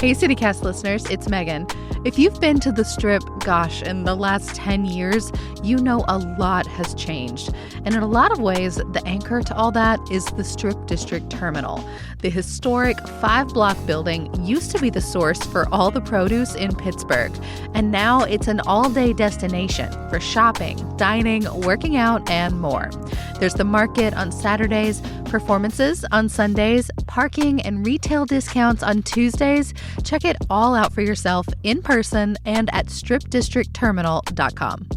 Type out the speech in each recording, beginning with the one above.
Hey, CityCast listeners, it's Megan. If you've been to the Strip, gosh, in the last 10 years, you know a lot has changed. And in a lot of ways, the anchor to all that is the Strip District Terminal. The historic 5-block building used to be the source for all the produce in Pittsburgh. And now it's an all-day destination for shopping, dining, working out, and more. There's the market on Saturdays, performances on Sundays, parking and retail discounts on Tuesdays. Check it all out for yourself in person and at stripdistrictterminal.com.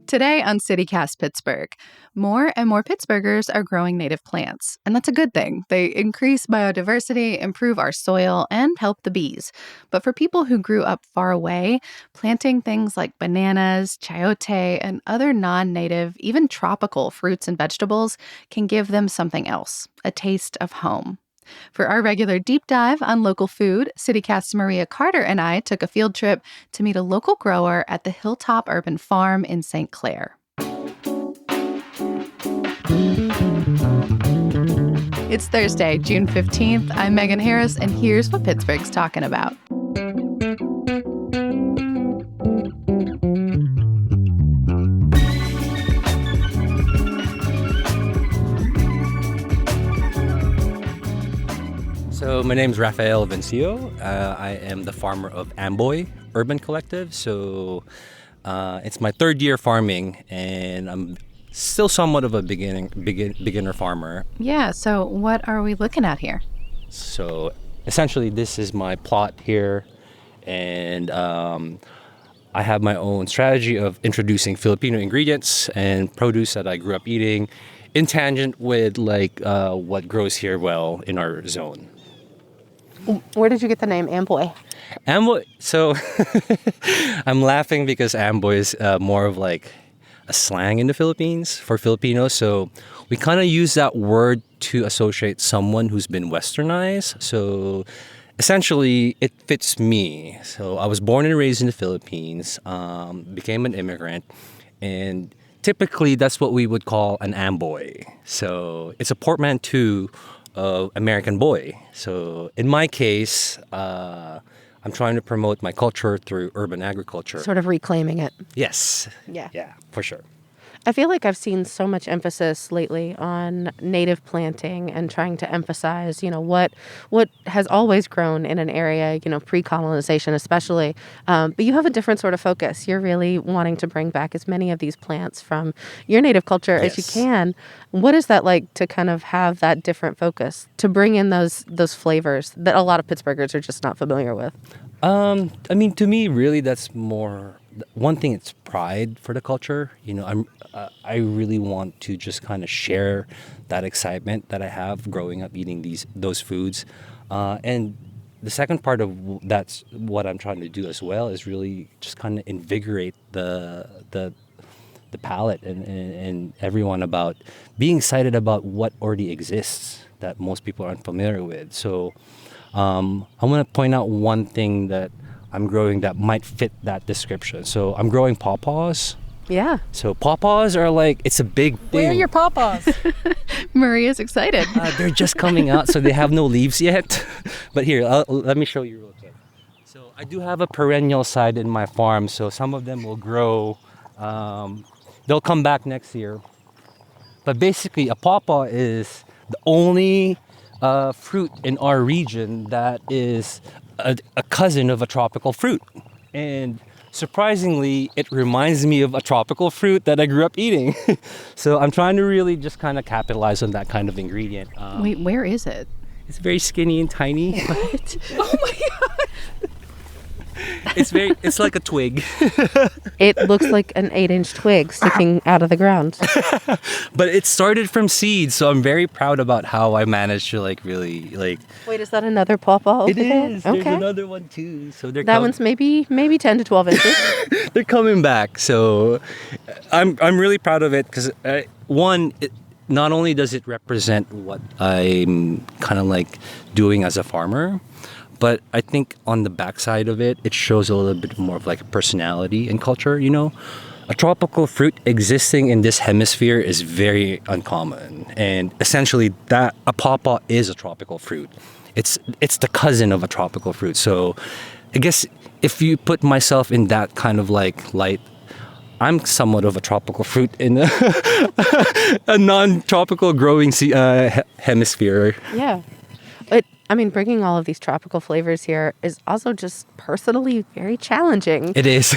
Today on CityCast Pittsburgh, more and more Pittsburghers are growing native plants, and that's a good thing. They increase biodiversity, improve our soil, and help the bees. But for people who grew up far away, planting things like bananas, chayote, and other non-native, even tropical fruits and vegetables can give them something else, a taste of home. For our regular deep dive on local food, CityCast's Maria Carter and I took a field trip to meet a local grower at the Hilltop Urban Farm in St. Clair. It's Thursday, June 15th. I'm Megan Harris, and here's what Pittsburgh's talking about. So my name is Rafael Vencio. I am the farmer of Amboy Urban Collective. So it's my third year farming, and I'm still somewhat of a beginner farmer. Yeah, so what are we looking at here? So essentially, this is my plot here, and I have my own strategy of introducing Filipino ingredients and produce that I grew up eating in tangent with what grows here well in our zone. Where did you get the name Amboy? Amboy. So I'm laughing because Amboy is more of like a slang in the Philippines for Filipinos. So we kind of use that word to associate someone who's been westernized. So essentially, it fits me. So I was born and raised in the Philippines, became an immigrant, and typically that's what we would call an Amboy. So it's a portmanteau of American boy. So in my case, I'm trying to promote my culture through urban agriculture. Sort of reclaiming it. Yes. Yeah. Yeah, for sure. I feel like I've seen so much emphasis lately on native planting and trying to emphasize, what has always grown in an area, pre-colonization especially. But you have a different sort of focus. You're really wanting to bring back as many of these plants from your native culture as you can. What is that like to kind of have that different focus, to bring in those flavors that a lot of Pittsburghers are just not familiar with? To me, really, that's more... One thing, it's pride for the culture. I really want to just kind of share that excitement that I have growing up eating those foods. And the second part of that's what I'm trying to do as well is really just kind of invigorate the palate and everyone about being excited about what already exists that most people aren't familiar with. So I want to point out one thing that I'm growing that might fit that description. So I'm growing pawpaws. Yeah. So pawpaws are it's a big thing. Where are your pawpaws? Maria's excited. They're just coming out, so they have no leaves yet. But here, let me show you real quick. So I do have a perennial side in my farm, so some of them will grow. They'll come back next year. But basically, a pawpaw is the only fruit in our region that is a cousin of a tropical fruit. And surprisingly, it reminds me of a tropical fruit that I grew up eating. So I'm trying to really just kind of capitalize on that kind of ingredient. Wait, where is it? It's very skinny and tiny. What? Oh my God. It's like a twig. It looks like an 8-inch twig sticking out of the ground. But it started from seeds, so I'm very proud about how I managed to really Wait, is that another pawpaw? It is. Okay. There's another one too. So that one's maybe 10 to 12 inches. They're coming back. So I'm really proud of it because not only does it represent what I'm kind of doing as a farmer, but I think on the backside of it, it shows a little bit more of a personality and culture, a tropical fruit existing in this hemisphere is very uncommon, and essentially that a pawpaw is a tropical fruit. It's the cousin of a tropical fruit. So I guess if you put myself in that kind of like light, I'm somewhat of a tropical fruit in a non-tropical growing hemisphere. Yeah. I mean, bringing all of these tropical flavors here is also just personally very challenging. It is.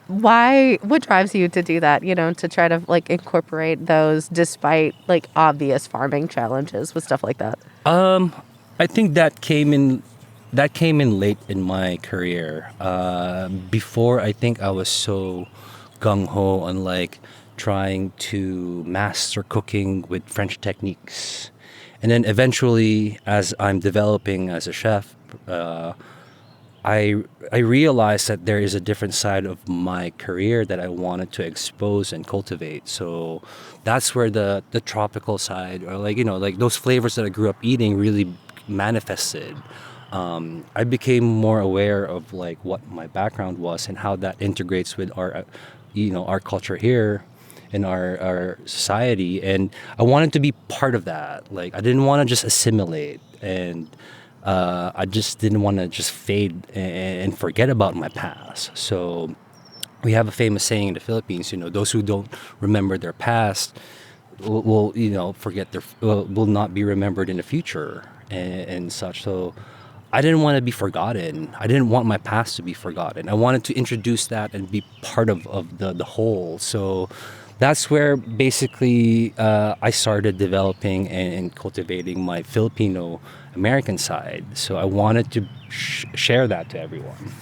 What drives you to do that, to try to like incorporate those despite like obvious farming challenges with stuff like that? I think that came in late in my career. Before, I think I was so gung-ho on like trying to master cooking with French techniques. And then eventually, as I'm developing as a chef, I realized that there is a different side of my career that I wanted to expose and cultivate. So that's where the tropical side, or like those flavors that I grew up eating, really manifested. I became more aware of like what my background was and how that integrates with our culture here in our society, and I wanted to be part of that. Like I didn't want to just assimilate, and I just didn't want to just fade and forget about my past. So we have a famous saying in the Philippines, those who don't remember their past will will not be remembered in the future and such. So I didn't want to be forgotten. I didn't want my past to be forgotten. I wanted to introduce that and be part of the whole. So that's where basically I started developing and cultivating my Filipino American side. So I wanted to share that to everyone.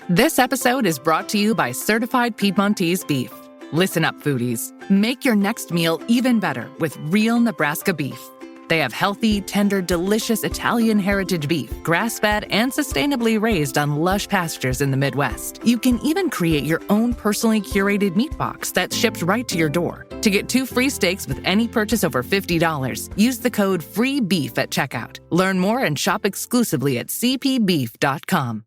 This episode is brought to you by Certified Piedmontese Beef. Listen up, foodies. Make your next meal even better with real Nebraska beef. They have healthy, tender, delicious Italian heritage beef, grass-fed and sustainably raised on lush pastures in the Midwest. You can even create your own personally curated meat box that's shipped right to your door. To get 2 free steaks with any purchase over $50, use the code FREEBEEF at checkout. Learn more and shop exclusively at cpbeef.com.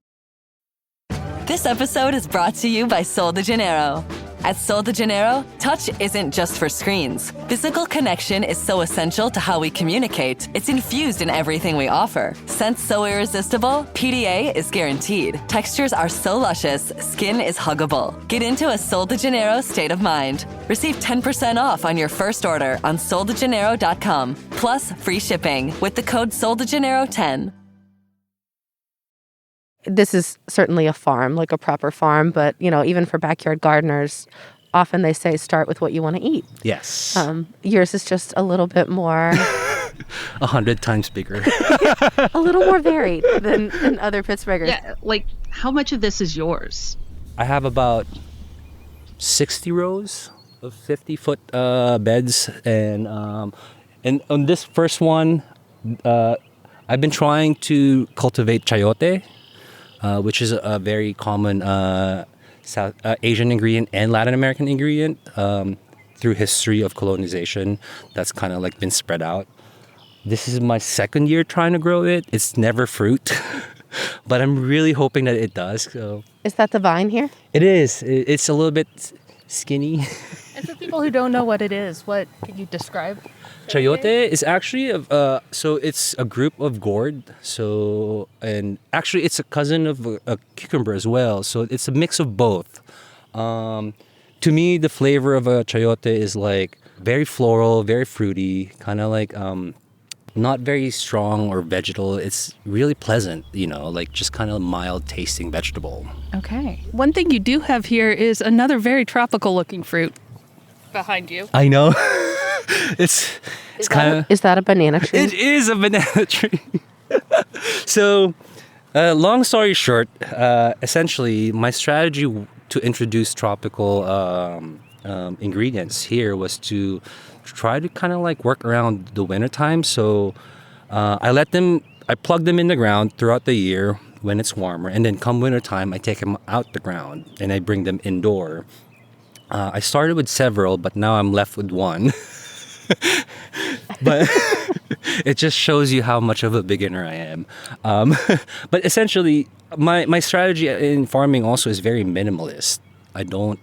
This episode is brought to you by Sol de Janeiro. At Sol de Janeiro, touch isn't just for screens. Physical connection is so essential to how we communicate. It's infused in everything we offer. Scents so irresistible, PDA is guaranteed. Textures are so luscious, skin is huggable. Get into a Sol de Janeiro state of mind. Receive 10% off on your first order on soldejaneiro.com, plus free shipping with the code SOLDEJaneiro10. This is certainly a farm, like a proper farm, but even for backyard gardeners, often they say start with what you want to eat. Yes. Yours is just a little bit more 100 times bigger. a little more varied than other Pittsburghers. Yeah, like how much of this is yours? I have about 60 rows of 50-foot beds, and on this first one, I've been trying to cultivate chayote, which is a very common South Asian ingredient and Latin American ingredient through history of colonization. That's kind of like been spread out. This is my second year trying to grow it. It's never fruit, but I'm really hoping that it does. So. Is that the vine here? It is. It's a little bit skinny. And for people who don't know what it is, what can you describe? Chayote is actually so it's a group of gourd. So, and actually it's a cousin of a cucumber as well. So it's a mix of both. To me, the flavor of a chayote is like very floral, very fruity, kind of like not very strong or vegetal. It's really pleasant, like just kind of mild tasting vegetable. Okay. One thing you do have here is another very tropical looking fruit behind you. I know. It's kind of... Is that a banana tree? It is a banana tree. So, long story short, essentially, my strategy to introduce tropical ingredients here was to try to kind of like work around the wintertime. So, I plug them in the ground throughout the year when it's warmer. And then come wintertime, I take them out the ground and I bring them indoor. I started with several, but now I'm left with one. But It just shows you how much of a beginner I am. But essentially, my strategy in farming also is very minimalist. I don't.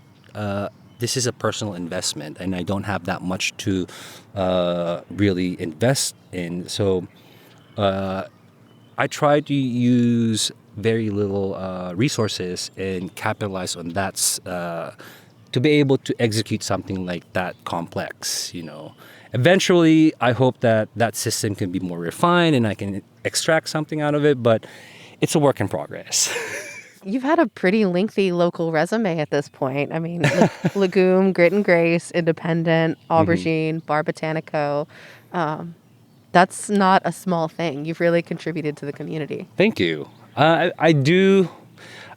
This is a personal investment, and I don't have that much to really invest in. So I try to use very little resources and capitalize on that to be able to execute something like that complex. Eventually, I hope that system can be more refined and I can extract something out of it, but it's a work in progress. You've had a pretty lengthy local resume at this point. I mean, Legume, Grit and Grace, Independent, Aubergine, Bar Botanico. That's not a small thing. You've really contributed to the community. Thank you. I do.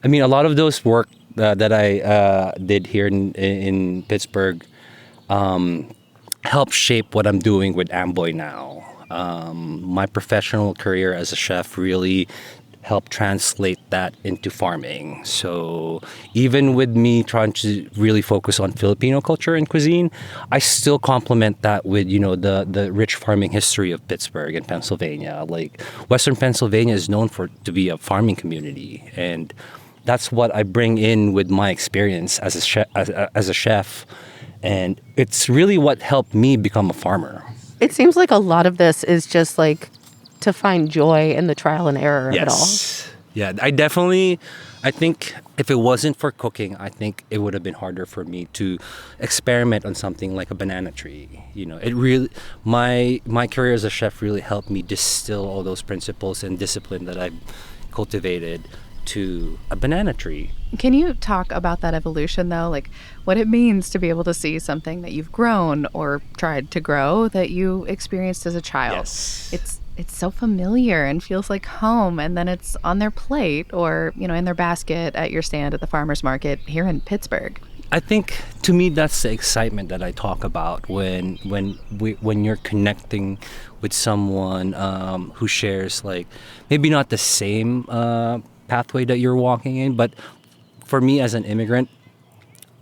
I mean, a lot of those work that I did here in Pittsburgh helped shape what I'm doing with Amboy now. My professional career as a chef really helped translate that into farming. So even with me trying to really focus on Filipino culture and cuisine, I still complement that with, the rich farming history of Pittsburgh and Pennsylvania. Like Western Pennsylvania is known to be a farming community, and that's what I bring in with my experience as a chef, and it's really what helped me become a farmer. It seems like a lot of this is just like to find joy in the trial and error of it all. Yeah, I think if it wasn't for cooking, I think it would have been harder for me to experiment on something like a banana tree. It really, my career as a chef really helped me distill all those principles and discipline that I've cultivated to a banana tree. Can you talk about that evolution, though? Like what it means to be able to see something that you've grown or tried to grow that you experienced as a child? Yes. It's so familiar and feels like home, and then it's on their plate or, in their basket at your stand at the farmer's market here in Pittsburgh. I think to me that's the excitement that I talk about when you're connecting with someone who shares like maybe not the same pathway that you're walking in, but for me as an immigrant,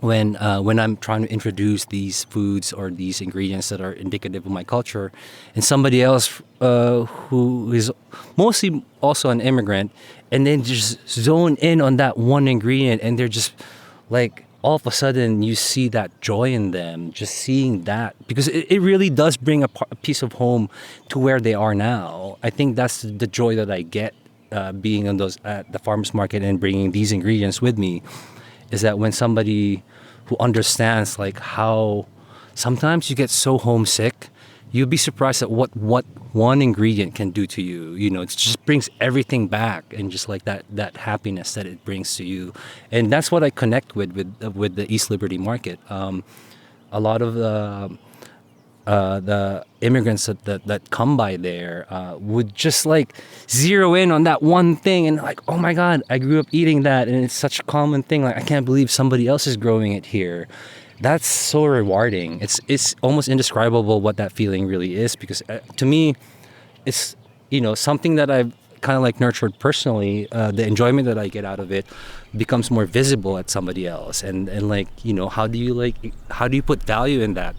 when I'm trying to introduce these foods or these ingredients that are indicative of my culture, and somebody else who is mostly also an immigrant, and then just zone in on that one ingredient, and they're just like, all of a sudden you see that joy in them, just seeing that, because it really does bring a piece of home to where they are now. I think that's the joy that I get being on those at the farmers market and bringing these ingredients with me, is that when somebody who understands like how sometimes you get so homesick, you'd be surprised at what one ingredient can do to you. It just brings everything back, and just like that happiness that it brings to you. And that's what I connect with the East Liberty Market. A lot of the immigrants that come by there would just like zero in on that one thing, and like, oh my God, I grew up eating that, and it's such a common thing. Like, I can't believe somebody else is growing it here. That's so rewarding. It's almost indescribable what that feeling really is, because to me, it's something that I've kind of like nurtured personally. The enjoyment that I get out of it becomes more visible at somebody else, and like how do you put value in that?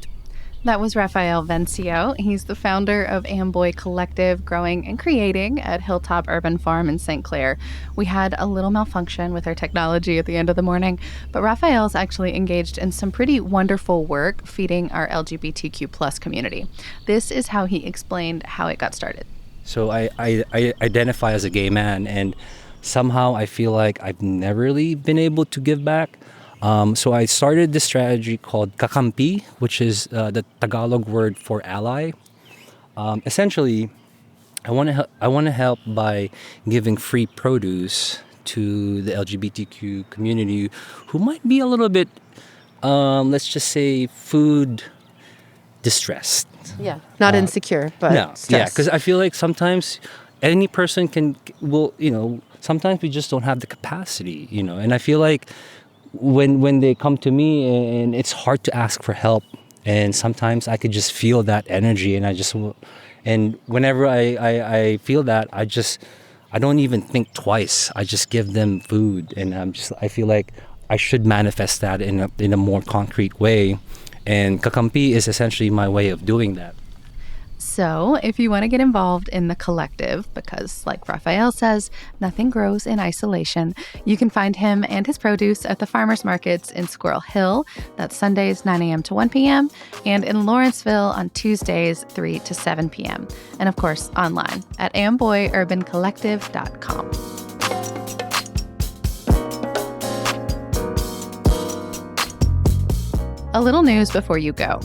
That was Rafael Vencio. He's the founder of Amboy Collective, growing and creating at Hilltop Urban Farm in St. Clair. We had a little malfunction with our technology at the end of the morning, but Rafael's actually engaged in some pretty wonderful work feeding our LGBTQ plus community. This is how he explained how it got started. So I identify as a gay man, and somehow I feel like I've never really been able to give back. So I started this strategy called kakampi, which is the Tagalog word for ally. Essentially, I want to help by giving free produce to the LGBTQ community who might be a little bit, let's just say, food distressed. Yeah, not insecure, but stressed. Yeah, because I feel like sometimes any person will, sometimes we just don't have the capacity, and I feel like when they come to me, and it's hard to ask for help, and sometimes I could just feel that energy, and whenever I feel that, I don't even think twice. I just give them food, and I feel like I should manifest that in a more concrete way, and kakampi is essentially my way of doing that. So, if you want to get involved in the collective, because like Raphael says, nothing grows in isolation, you can find him and his produce at the farmers markets in Squirrel Hill. That's Sundays, 9 a.m. to 1 p.m., and in Lawrenceville on Tuesdays, 3 to 7 p.m. And of course, online at amboyurbancollective.com. A little news before you go.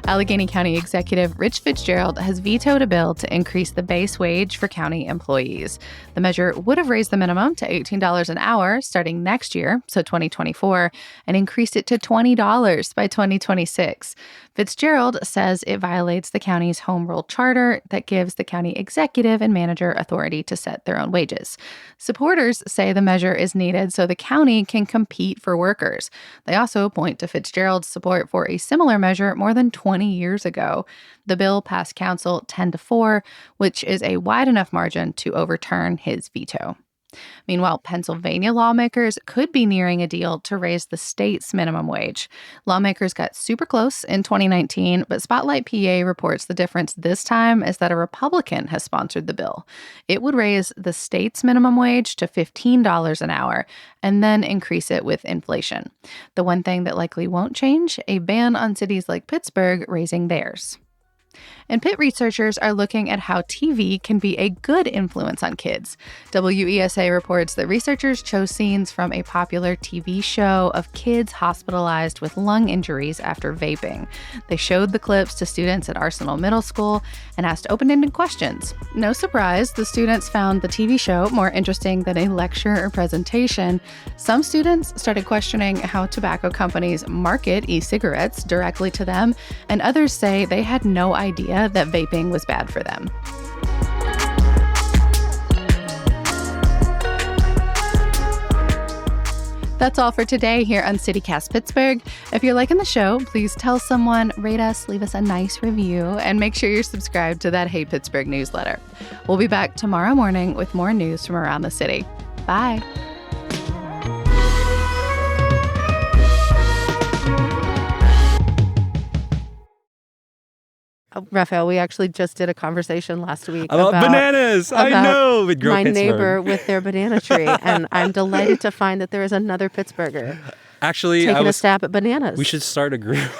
Allegheny County Executive Rich Fitzgerald has vetoed a bill to increase the base wage for county employees. The measure would have raised the minimum to $18 an hour starting next year, so 2024, and increased it to $20 by 2026. Fitzgerald says it violates the county's home rule charter that gives the county executive and manager authority to set their own wages. Supporters say the measure is needed so the county can compete for workers. They also point to Fitzgerald's support for a similar measure more than 20 years ago. The bill passed council 10-4, which is a wide enough margin to overturn his veto. Meanwhile, Pennsylvania lawmakers could be nearing a deal to raise the state's minimum wage. Lawmakers got super close in 2019, but Spotlight PA reports the difference this time is that a Republican has sponsored the bill. It would raise the state's minimum wage to $15 an hour and then increase it with inflation. The one thing that likely won't change, a ban on cities like Pittsburgh raising theirs. And Pitt researchers are looking at how TV can be a good influence on kids. WESA reports that researchers chose scenes from a popular TV show of kids hospitalized with lung injuries after vaping. They showed the clips to students at Arsenal Middle School and asked open-ended questions. No surprise, the students found the TV show more interesting than a lecture or presentation. Some students started questioning how tobacco companies market e-cigarettes directly to them, and others say they had no idea that vaping was bad for them. That's all for today here on CityCast Pittsburgh. If you're liking the show, please tell someone, rate us, leave us a nice review, and make sure you're subscribed to that Hey Pittsburgh newsletter. We'll be back tomorrow morning with more news from around the city. Bye. Raphael, we actually just did a conversation last week about bananas. I know. With my Pittsburgh. Neighbor with their banana tree, and I'm delighted to find that there is another Pittsburgher actually taking a stab at bananas. We should start a group.